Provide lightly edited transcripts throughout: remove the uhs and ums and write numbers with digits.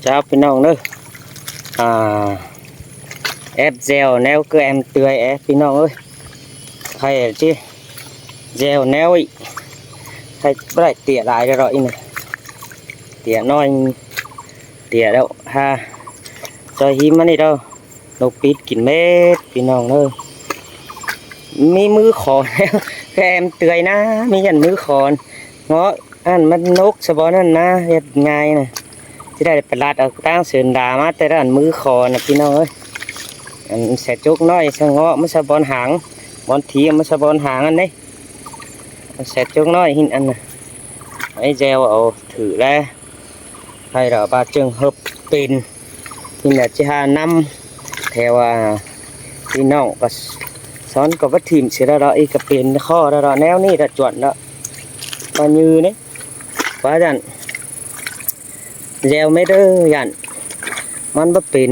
chàoพี่น้องเด้อép dèo neo cứ em tươi épพี่น้องơi hay chứ dèo neo ý hay lại tỉa lại cho rồi này tỉa nói tỉa đâu ha cho hiếm anh đi đâu nấu pít kín mếtพี่น้องเด้อมีมือขอนแกem tươiนะมียันมือขอนเงาะอันมันนกสะบอนั่นนะเฮ็ดง่ายนะที่ได้ประหลาดเอาตั้งเสือนดามาแต่ละอันมือคอนะพี่น้องเอ้ยอันแสจุกน้อยสะเงาะมันสะบอนหางบอนทีมันสะบอนหางอันนี้แสจุกน้อยหินอันน่ะไอ้เจลเอาถือแล้วให้เราบาจึงhợpเป็นที่เนี่ยจะหานำแถวพี่น้องก็ซ้อนกับวัตถุดิบเสียแล้วอีกก็เป็นข้อแล้วแนวนี้ระจวนแล้วมายืนนี่ว่าจันเจลไม่ได้ยันมันบ่เป็น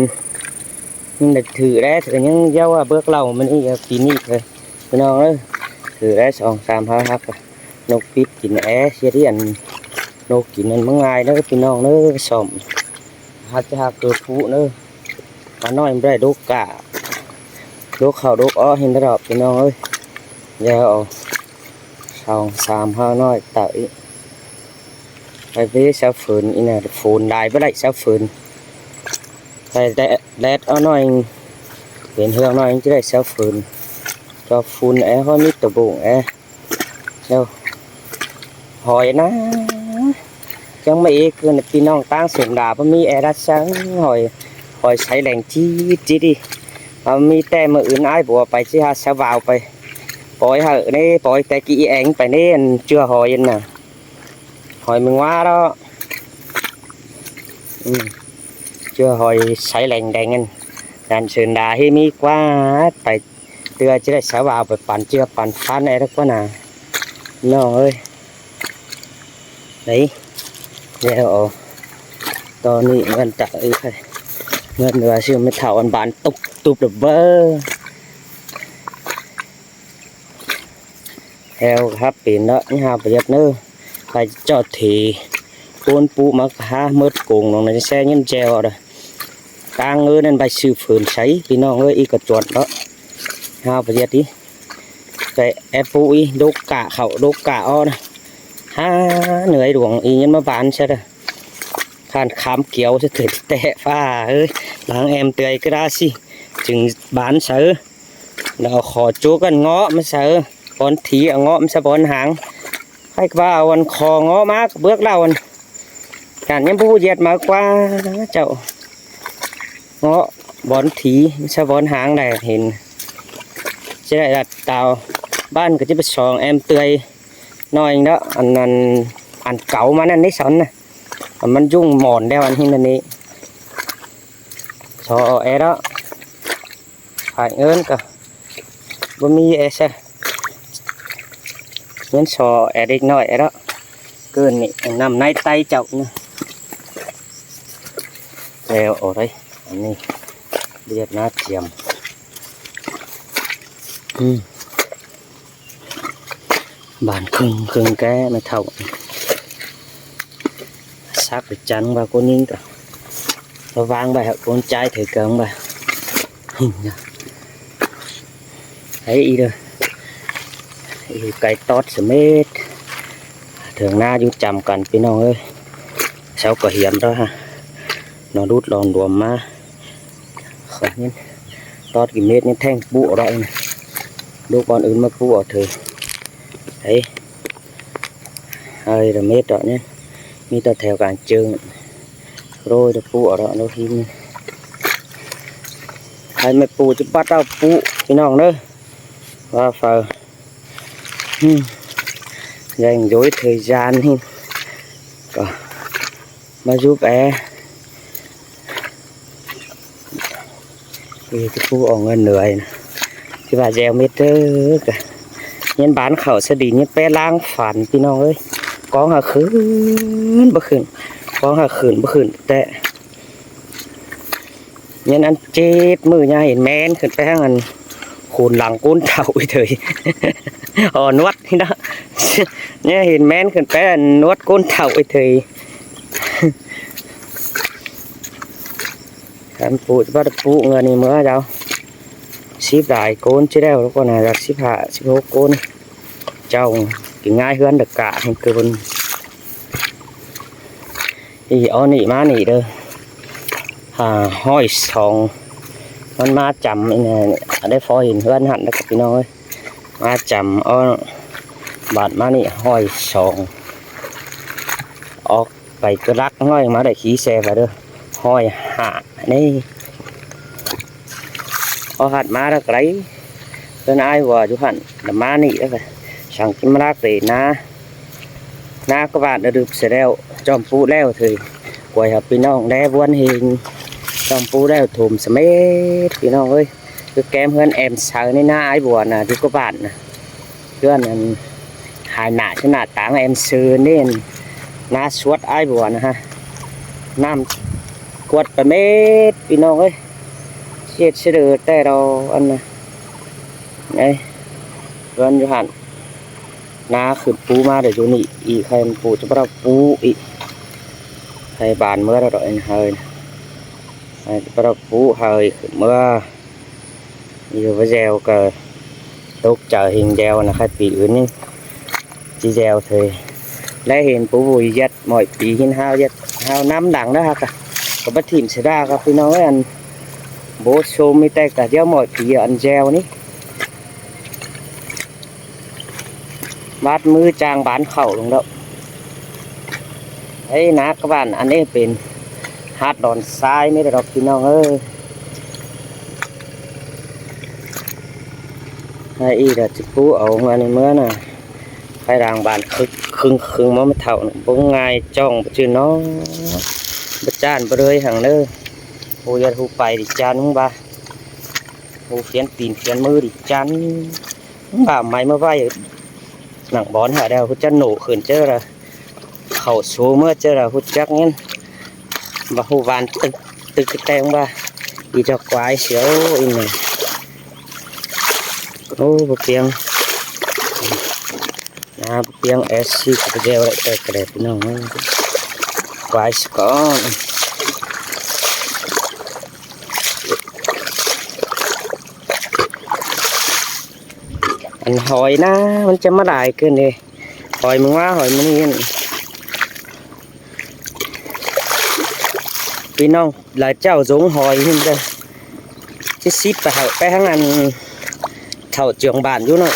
nhưng mà thử đấy thử những dâu bước lâu mình đi kín nhịp thôiพี่น้องเอ้ยthử đấy xong sam hai hấp nấu pít kín é xí đi ăn nấu kín ăn măng ai nữaพี่น้องnữa xong hạt cho hạt cửa phụ nữa mà nói đây đốt cả đốt khẩu đốt ó hình đóพี่น้องơi giờ xong sam hai nói tớiไปvới sao phun như này phun đài với lại sao phun phải lét ở nói biển hương nói chứ lại sao phun cho phun é hơi mít từ bụng é đâu hỏi nó chẳng mấy cứ là pin non tăng sườn đà với mi é đã sáng hỏi hỏi say lành chi đi mi tem mà ướn ai bùa phải chứ ha sao vào phải bói hở đây bói tay kỹ ảnh phải nên chưa hỏi nè hỏi mình qua đó chưa hỏi say lành đành anh đàn sườn đà hi mi quá phải đưa chứ lại sao vào phải bàn chưa bàn phán này đó quá nè nó ơi đấy giờ to nị ngân tạ ấy thôi ngân vừa xưa mới thảo ăn bán tục được vơ theo hấp biển đó như hào bây nữa phải cho thì cuốn pu mà ha mớt cùng nó này xe nhân treo rồi càng ngơ nên bài sư phượn sấy vì nó ơi y cật chuột đó hào bây giờ đi cái ép bụi đốt cả khẩu đốt cả o này ha nửa đuồng y nhân mà bán xe rồi khan khám kéo sẽ thử tệ pha ơi láng em tươi cái ra xí chừng bán sớ nào khó chỗ gần ngõ mới sớ con thí ở ngõ mới sẽ bón hàng hay vào ăn kho ngõ mát bước lao ăn cản những bu diệt mà qua chậu ngõ bón thí sẽ bón hàng này hiện sẽ lại đặt tàu ban cái chiếc sòn em tươi nói đó ăn cẩu mà ăn đấy sắn nàyมันยุ่งหมอนได้วันที่นี้ชอเอđó phải ơn cả bữa mi ê xe những sò ê đi nói đó cứ nằm nay tay chậu nè đeo ở đây anh này biết nó chìm bàn khưng cái mà thầu xác được trắng và con nín cả nó vang bài học con trai thử cơm bà thấy y rồi cái tót sẽ mết thường na du chầm cần phía nào ơi sao có hiểm đó ha nó đút lòn đùm mà khỏi nên tót cái mết nên thanh bụ đó này đút con ứng mà cụ ở thử thấy hơi là mết đó nhé mi ta theo càng trường rồi được phụ ở đó nó khi hay mày phụ chứ bắt đầu phụ cái nòng nữa và phải dành dối thời gian hin mà giúp bé thì cái phụ ở ngân nửa này thì bà gieo mét cả nhân bán khẩu sẽ đi nhân bé lang phản tí nòng ơi có hà khửn bất khửn có hà khửn bất khửn tệ nhân ăn chết mưa nha hiện men khẩn phải hàng khôn lằng côn thảo thời nuốt đó nha hiện men khẩn phải nuốt côn thảo thời em phụ bắt phụ người này mới đâu ship lại côn chứ đâu con này là ship hạ ship hố côn trồng thì ngay hơn được cả thành cơn thì ở nị má nị đâu hoi sòngมันมาจำเนี่ยได้ฟอเห็นเพื่อนหันแล้วกับพี่น้องเลยมาจำเอาบาดมานี่ห้อยสองออกไปกระลักห้อยมาได้ขี้แซ่ไปเด้อห้อยหานี่เอาหัดมาแล้วไกลเป็นไอ้วัวจุหันแต่มานี่แล้วกันสั่งกินมาลักเลยนะก็บาดได้ดูเสร็จแล้วจอมปูแล้วเถอะกวยครับพี่น้องได้วนเห็นจอมปูได้ถุ่มสมัยพี่น้องเอ้ยคือแกมเพื่อนแอมเสือในหน้าไอ้บัวน่ะที่ก็บาดน่ะเพื่อนนั้นหายหนาขนาดต่างแอมเสือนี่หน้าสวดไอ้บัวนะฮะน้ำกวดไปเม็ดพี่น้องเอ้ยเช็ดเสด็จแต่เราอันน่ะไอ้เพื่อนอยู่หันน้าขึ้นปูมาเดี๋ยวอยู่นี่อีใครปูจะมาปูอีใครบานเมื่อเราดอยเฮยประปูเฮยเมื่ออยู่với gieo cờ tốt chờ hình gieo là khai tỷ ứng nhưng chỉ gieo thì lấy hìnhปูvùi giật mọi tỷ hình hao năm đằng đó ha cả có bất thìm sẽ ra cácพี่น้องอันbố xô mi tay cả gieo mọi tỷอันgieo ní bátมือจางbán khẩu lùng đâu ấy ná các bạn anh ấyเป็นhạt đòn sai mới đượcพี่น้องเอ้ยไอ้เด็กจิปูเอาเงินเมื่อน่ะไปรางบานครึ่งมันเท่าบ่ง่ายจ้องชื่อน้องบจานไปเลยห่างเด้อโอ้ยหูไปดิจานมึงบ้าหูเฟียนตีนเฟียนมือดิจานมึงบ้าไม้มาไหวหนังบอลหาเดียวคุณจะหนูขืนเจอละเข่าสูเมื่อเจอละคุณจักเงี้ยบ่หูวานตึกแตงบ้าดีจะควายเสียวอีนี่โอ้บุเปียงนะบุเปียงเอสซีกับเจลอะไรแต่กระเด็นน้องควายสกอนอันหอยนะมันจะมาได้เกินเลยหอยมึงว่าหอยมันนี่พี่น้องหลายเจ้าสงหอยขึ้นเลยที่ซิปไปข้างนั้นเท่าเจียงบานอยู่เนาะ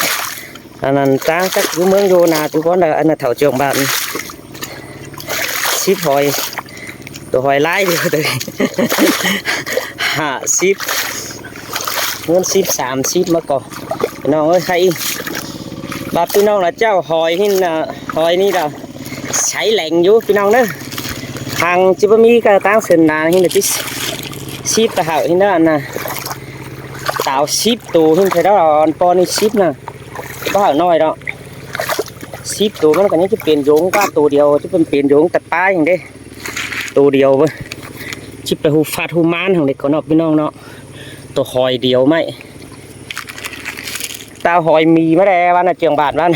อันนั้นจ้างจักอยู่เมืองโยนาทุกคนเลยอันนั้นเท่าเจียงบานซิปหอยตัวหอยไล่เดียวเลยซิปเงินซิป30มาก่อนพี่น้องเอ้ยใครบาพี่น้องlàเจ้าหอยนี่นะหอยนี่เราใช้แหล่งอยู่พี่น้องเด้อทางจิบมีกระตั้งเส้นนาที่เราที่ซิปกระเหาที่นั่นนะtạo ship tù hình thế đó là con đi ship nè có hở nói đó ship tù nó cái những cái tiền giống qua tù điều chứเป็นtiền giốngตัดป้ายอย่างเด้ตเดียวเว้ยชิปไปหูฟาดหูมันของเด็กคนออกพี่น้องเนาะตัวหอยเดียวไหมตาหอยมีมาได้บ้านน่ะเจียงบาทบ้าน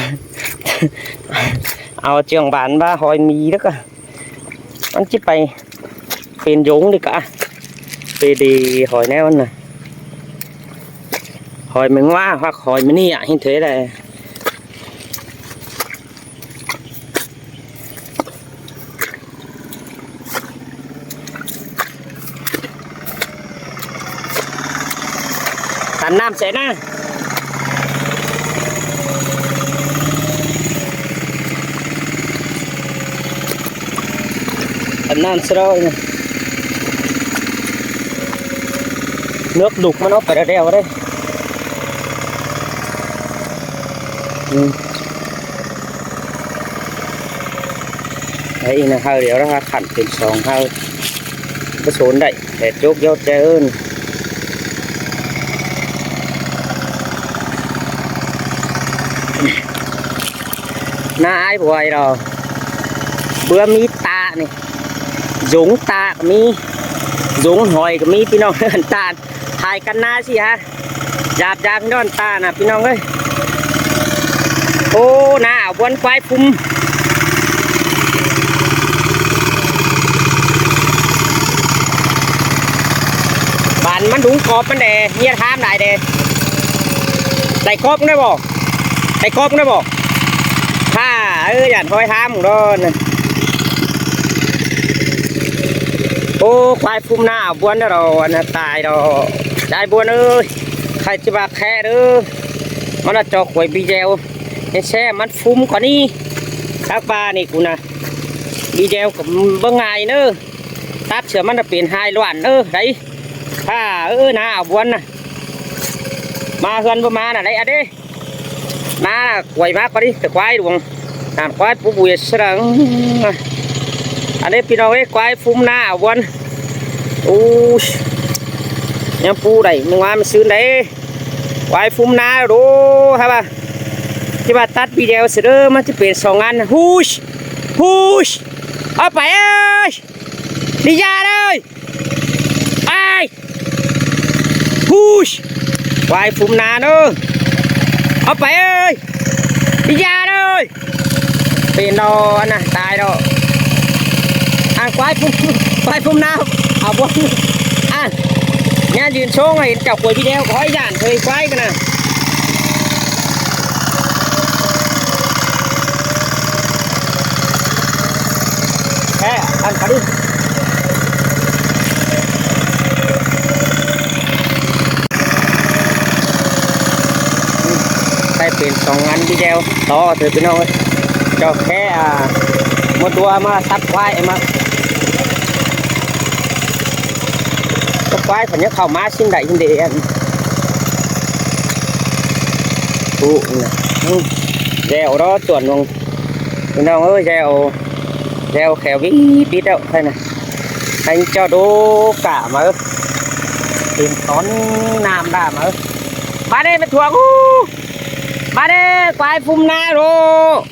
เอาเจียงบาทบ้าหอยมีđó cảมันชิปไปเป็นgiống đi cảไปดีหอยแนวน่ะหอยมันว่าhoặcหอยมันนี่อ่ะเห็นเท่เลยตันน้ำเสร็จนะตันน้ำเสร็จแล้วnước đục mà nó phải là đeo đấy đấy là hơi điều đó khẩn tiền sòng hơi cái số đây để chốt gió che ơn na ai bồi rồi bữa mi ta này giống ta mi giống hồi của miพี่น้องตาถ่ายกันหน้าสิฮะจับพี่น้องตาน่ะพี่น้องเอ้ยโอ้หน้าวันควายพุ่ม มันดุงกรอบมันแดเฮียทามได้เดได้ครบได้บ่ได้ครบได้บ่ถ้าหยันคอยทามของโดนโอ้ควายพุ่มหน้าบวนเราอันตายเราได้บวนเอ้ยใครจะมาแค่เด้อมันจอกหวยบีเจลแช่มันฟุ้มกว่านี้ทักปลานี่กูนะบีเจลกับเบื้องไงเนอะตัดเสือมันจะเปลี่ยนไฮล้วนไดถ้าหน้าบวนนะมาเฮือนประมาณอะไรอะเด้น้าหวยมากกว่านี้แต่ควายดวงน้ำควายปูบุยเสรงอันนี้พี่น้องไอ้ควายฟุ้มหน้าบวนอู้ยังปูได้มึงว่ามันซื้อไหนควายฟุ้มหน้าดูครับป่ะที่ว่าตัดวีดีโอเสร็จมันจะเปลี่ยน2 อันฮูชเอาไปเอ้ยดิยาเลยไอ้ฮูชควายฟุ้มหน้าเนอะเอาไปเอ้ยดิยาเลยเปลี่ยนดอนนะตายดอกควายฟุ้มหน้าเอาบนเนี่ยยืนโชว์ให้เจ้าป่วยพี่เดียวขอให้ย่านเคยควายกันนะแค่อันขาดิใส่เป็น2 อันพี่เดียวต่อเถอะพี่น้องเจ้าแค่มาตัวมาซัดควายมาควายคนนี้เข้ามาชิ้นใดชิ้นเดียนปุ๊นะแจวđó chuẩn luônพี่น้องเจวแขววิđi đâu hay này anh cho đố cả mà tìm tón nam đà mà ba đây mà thuộc ba đây quái phum na rồi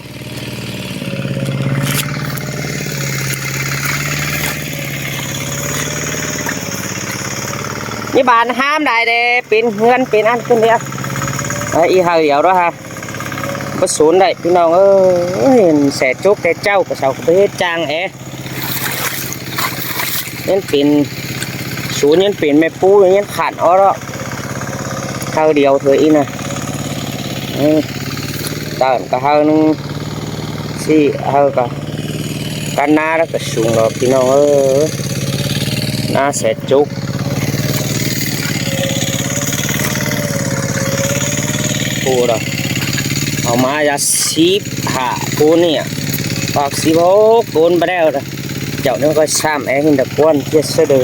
นี่บานห้ามได้เด้เป็นเงินเป็นอันเป็นเดียวอีหาเดียวđó ha có xuống đâyพี่น้องsẽ chốt cái trâu của sao cái trang é nên pin xuống nên pin mẹ pu nên khản ó đó thao điều thôi in nè tận cả hơi nó xì hơi cả cana đó cái xuống rồiพี่น้องnó sẽ chốt pu đóเอามาจะ15 ปูนเนี่ยปาก16 ปูนไปแล้วนะเจ้าเนี่ยก็ซ้ำหินตะกวนเจ็ดเสด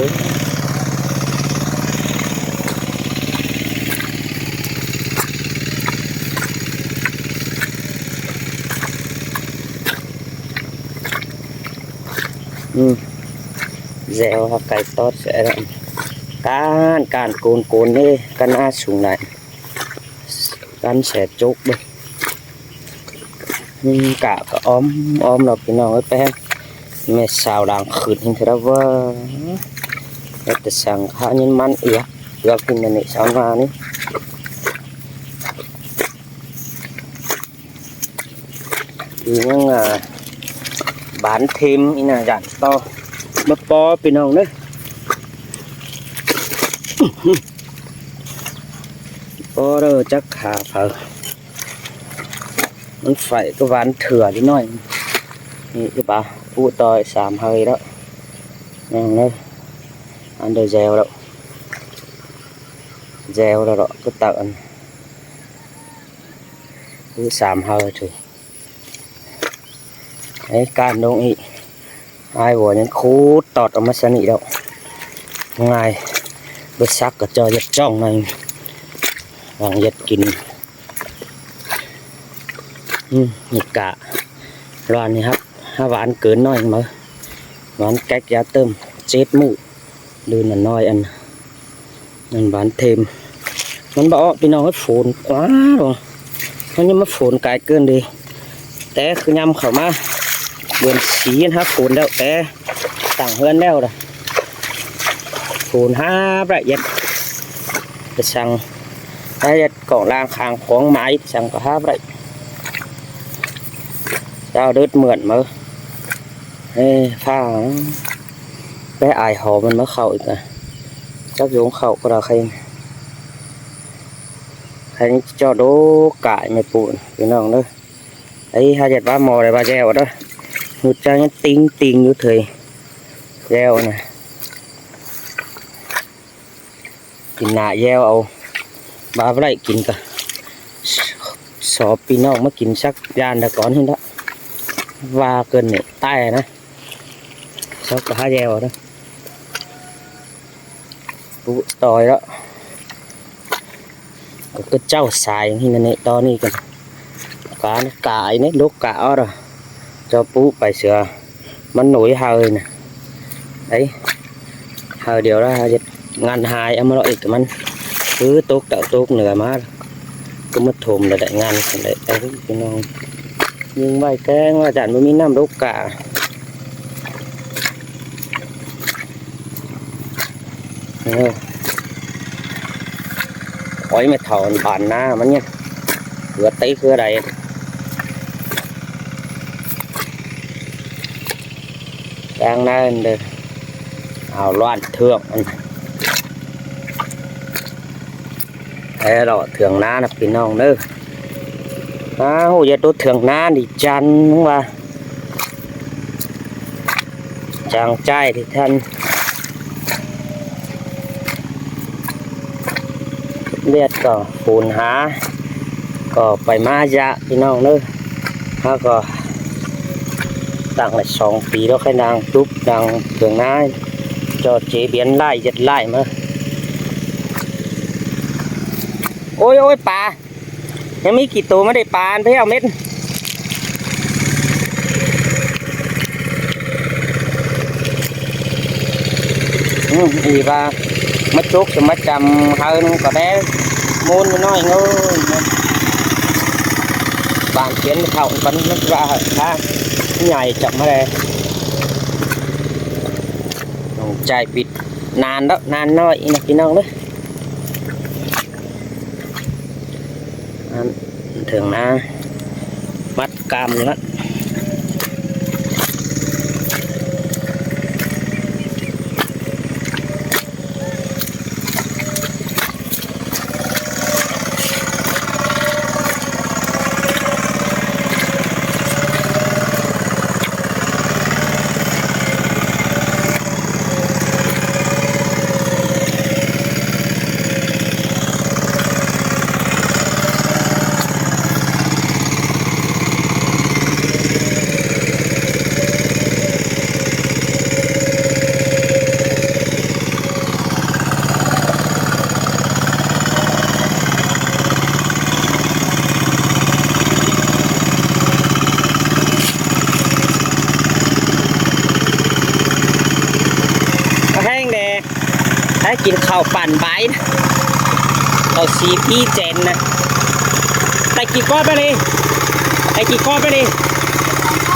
แจวครับไก่ทอดเสร็จการโกนนี่กันน่าสูงไหนกันเสร็จจุกด้วยcả ôm là cái nào ấy mẹ xào đang khử hình thế đó vơ để sang khá nhân man ỉa được cái này sao mà ní thì nhưng bán thêm như là dạng to bắp bò bên hông đấy bò đâu chắc khá phởมันไฟก็หวานเถื่อนิดหน่อยนี่คือปลาปูตอย3 hơi đóนั่งเลยอันเดอร์เจลđóก็ตักอันคือ3 hơi thôiไอ้การตรงนี้ไอ้หัวนั้นคูดตอดออกมาสนิทแล้วง่ายไปซักกับจอยัดจ้องในหลังยัดกินnhiệt cả loạn này hấp ván cớn nói mà ván cách giá tôm chết mụ đơn là nói ăn ván thêmมันบอกพี่น้องฝนกว้าหรอมันยังมาฝนกายเกินดีแต่คือยำเข้ามาเบือนสีฮะฝนแล้วแต่ต่างเฮือนแล้วล่ะฝนละเอียดจะสั่งละเอียดกล่องล่างคางของไม้สั่งก็ละเอียดtao đứt mượn mà pha bé ai hồ mình mới khẩu cả chắc giống khẩu của là khay hay cho đố cải mày bụi cái nào nữa ấy hai giật ba mò này ba gieo đó một trang nhất tinh tinh như thời gieo nàyกินหนาแยวเอาบาไล่กินกันสอบปีน้องมากินสักยานตะก้อนนี่ละว่าเกินเนี่ยใต้นะชอบกระหาแยวนะปุ๊ต่อยแล้วก็เจ้าสายที่นั่นเนี่ยตอนนี้กันการกายเนี่ยลูกกะrồi choปุ๊ไปเสือมันหนุ่ยเฮยnè đấy hơi điều đó ngàn hai em nói cáiมันcứ tốt tạo tốt nửa má cứ mất thùm là đại ngàn để cái nó nhưng bài cái ngoại sản mới năm đốt cả khói mệt thở bản naมันnha vừa tay vừa đầy đang lên được hào loạn thượng thế đó thường ná là pin nòng nữa hồi giờ tôi thường ná thì chăn đúng không chàng trai thì thân biết có phun há có phải ma dạ pin nòng nữa ha có tặng lại 2 ปีđó cái nàng giúp nàng thường ná cho chế biến lại giật lại mà ôi ôiปลายังมีกี่ตัวไม่ได้ปลาเพื่อเอาเม็ดอีว่ามาจุกจะมาจำเฮินก็ได้มูลน้อยเงยบานเขียนเขากันมันว่าฮะใหญ่จับมาเลยใจปิดนานแล้วนานน้อยนะพี่น้องเด้อthường na bắt cam nữaกินข้าวปั่นใบเราซีพี่เจนนะแต่กี่ก้อนไปเลยไอ้กี่ก้อนไปเลย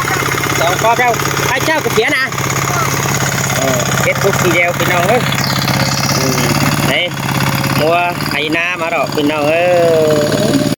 2 ก้อนแล้วไอ้เจ้ากับเสียนะเก็บปุ๊บทีเดียวพี่น้องเอ้ยนี่มัวไอ้น้ามาดอกพี่น้องเอ้ย